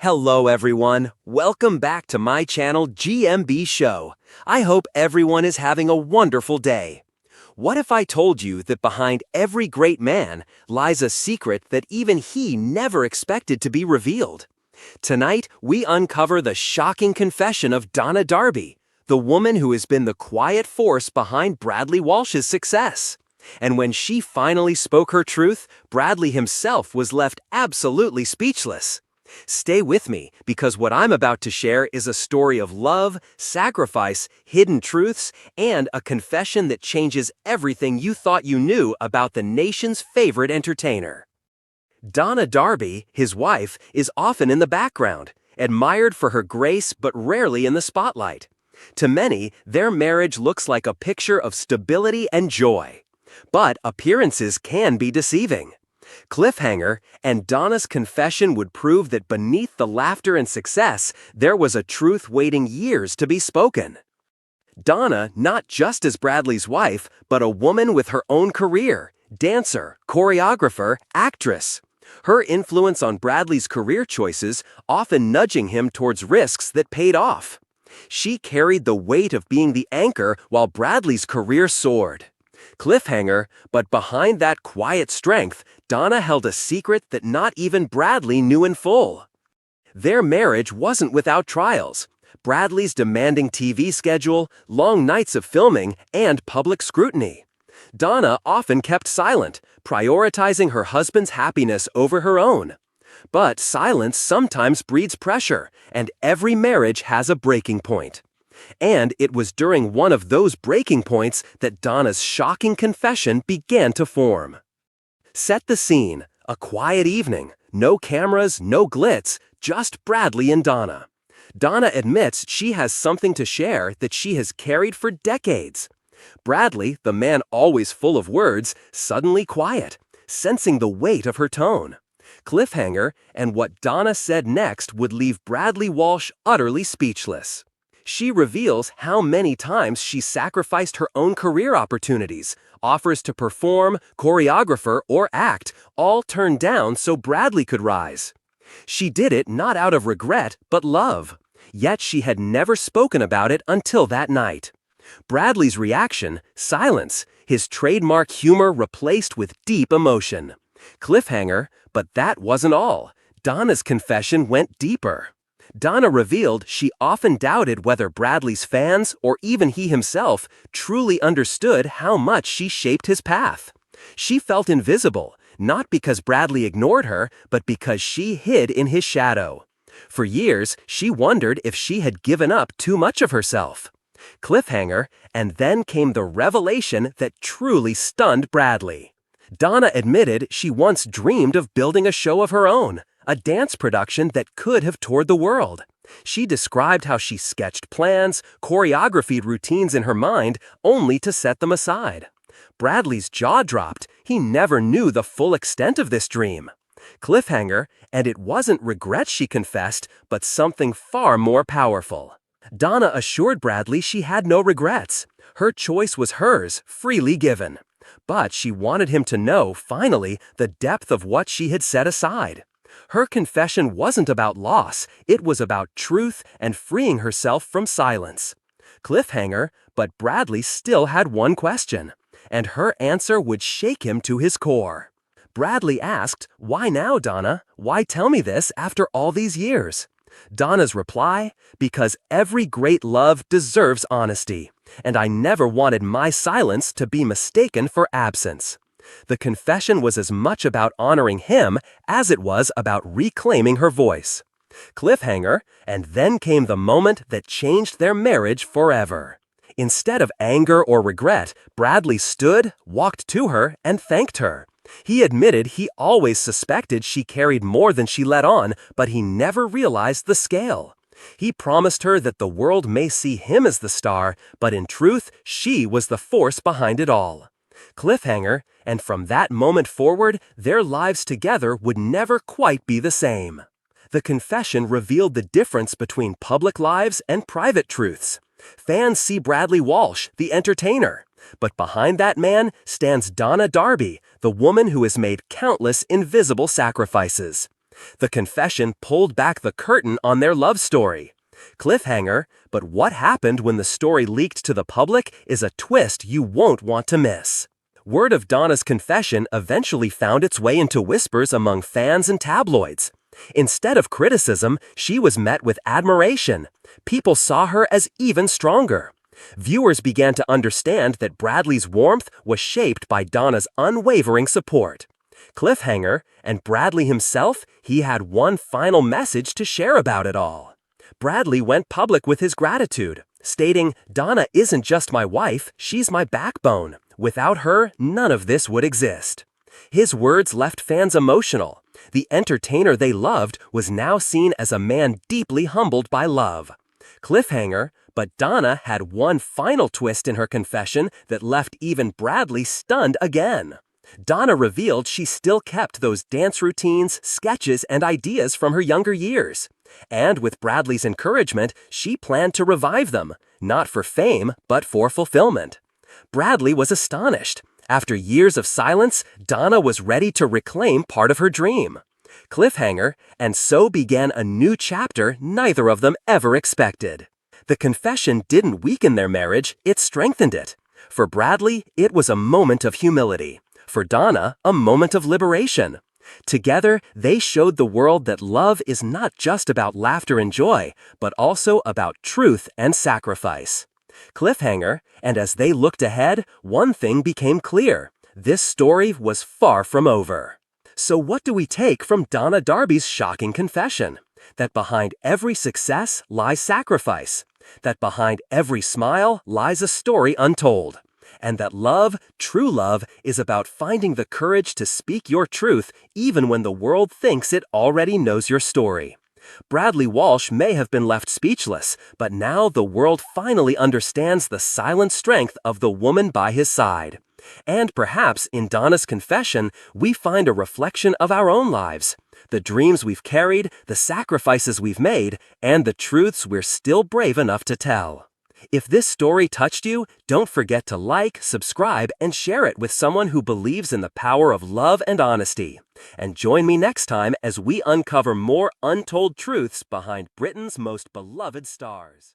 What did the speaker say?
Hello everyone, welcome back to my channel GMB SHOW. I hope everyone is having a wonderful day. What if I told you that behind every great man lies a secret that even he never expected to be revealed? Tonight, we uncover the shocking confession of Donna Darby, the woman who has been the quiet force behind Bradley Walsh's success. And when she finally spoke her truth, Bradley himself was left absolutely speechless. Stay with me, because what I'm about to share is a story of love, sacrifice, hidden truths, and a confession that changes everything you thought you knew about the nation's favorite entertainer. Donna Darby, his wife, is often in the background, admired for her grace but rarely in the spotlight. To many, their marriage looks like a picture of stability and joy. But appearances can be deceiving. Cliffhanger and Donna's confession would prove that beneath the laughter and success, there was a truth waiting years to be spoken. Donna, not just as Bradley's wife, but a woman with her own career, dancer, choreographer, actress. Her influence on Bradley's career choices, often nudging him towards risks that paid off. She carried the weight of being the anchor while Bradley's career soared. Cliffhanger, but behind that quiet strength, Donna held a secret that not even Bradley knew in full. Their marriage wasn't without trials. Bradley's demanding TV schedule, long nights of filming, and public scrutiny. Donna often kept silent, prioritizing her husband's happiness over her own. But silence sometimes breeds pressure, and every marriage has a breaking point. And it was during one of those breaking points that Donna's shocking confession began to form. Set the scene, a quiet evening, no cameras, no glitz, just Bradley and Donna. Donna admits she has something to share that she has carried for decades. Bradley, the man always full of words, suddenly quiet, sensing the weight of her tone. Cliffhanger, and what Donna said next would leave Bradley Walsh utterly speechless. She reveals how many times she sacrificed her own career opportunities, offers to perform, choreographer, or act, all turned down so Bradley could rise. She did it not out of regret, but love. Yet she had never spoken about it until that night. Bradley's reaction, silence, his trademark humor replaced with deep emotion. Cliffhanger, but that wasn't all. Donna's confession went deeper. Donna revealed she often doubted whether Bradley's fans, or even he himself, truly understood how much she shaped his path. She felt invisible, not because Bradley ignored her, but because she hid in his shadow. For years, she wondered if she had given up too much of herself. Cliffhanger, and then came the revelation that truly stunned Bradley. Donna admitted she once dreamed of building a show of her own, a dance production that could have toured the world. She described how she sketched plans, choreographed routines in her mind, only to set them aside. Bradley's jaw dropped. He never knew the full extent of this dream. Cliffhanger, and it wasn't regret she confessed, but something far more powerful. Donna assured Bradley she had no regrets. Her choice was hers, freely given. But she wanted him to know, finally, the depth of what she had set aside. Her confession wasn't about loss, it was about truth and freeing herself from silence. Cliffhanger, but Bradley still had one question, and her answer would shake him to his core. Bradley asked, "Why now, Donna? Why tell me this after all these years?" Donna's reply, "Because every great love deserves honesty, and I never wanted my silence to be mistaken for absence." The confession was as much about honoring him as it was about reclaiming her voice. Cliffhanger, and then came the moment that changed their marriage forever. Instead of anger or regret, Bradley stood, walked to her, and thanked her. He admitted he always suspected she carried more than she let on, but he never realized the scale. He promised her that the world may see him as the star, but in truth, she was the force behind it all. Cliffhanger, and from that moment forward, their lives together would never quite be the same. The confession revealed the difference between public lives and private truths. Fans see Bradley Walsh, the entertainer. But behind that man stands Donna Darby, the woman who has made countless invisible sacrifices. The confession pulled back the curtain on their love story. Cliffhanger, but what happened when the story leaked to the public is a twist you won't want to miss. Word of Donna's confession eventually found its way into whispers among fans and tabloids. Instead of criticism, she was met with admiration. People saw her as even stronger. Viewers began to understand that Bradley's warmth was shaped by Donna's unwavering support. Cliffhanger, and Bradley himself, he had one final message to share about it all. Bradley went public with his gratitude, stating, "Donna isn't just my wife, she's my backbone. Without her, none of this would exist." His words left fans emotional. The entertainer they loved was now seen as a man deeply humbled by love. Cliffhanger, but Donna had one final twist in her confession that left even Bradley stunned again. Donna revealed she still kept those dance routines, sketches, and ideas from her younger years. And with Bradley's encouragement, she planned to revive them, not for fame, but for fulfillment. Bradley was astonished. After years of silence, Donna was ready to reclaim part of her dream. Cliffhanger, and so began a new chapter neither of them ever expected. The confession didn't weaken their marriage, it strengthened it. For Bradley, it was a moment of humility. For Donna, a moment of liberation. Together, they showed the world that love is not just about laughter and joy, but also about truth and sacrifice. Cliffhanger, and as they looked ahead, one thing became clear. This story was far from over. So what do we take from Donna Darby's shocking confession? That behind every success lies sacrifice. That behind every smile lies a story untold. And that love, true love, is about finding the courage to speak your truth even when the world thinks it already knows your story. Bradley Walsh may have been left speechless, but now the world finally understands the silent strength of the woman by his side. And perhaps in Donna's confession, we find a reflection of our own lives. The dreams we've carried, the sacrifices we've made, and the truths we're still brave enough to tell. If this story touched you, don't forget to like, subscribe, and share it with someone who believes in the power of love and honesty. And join me next time as we uncover more untold truths behind Britain's most beloved stars.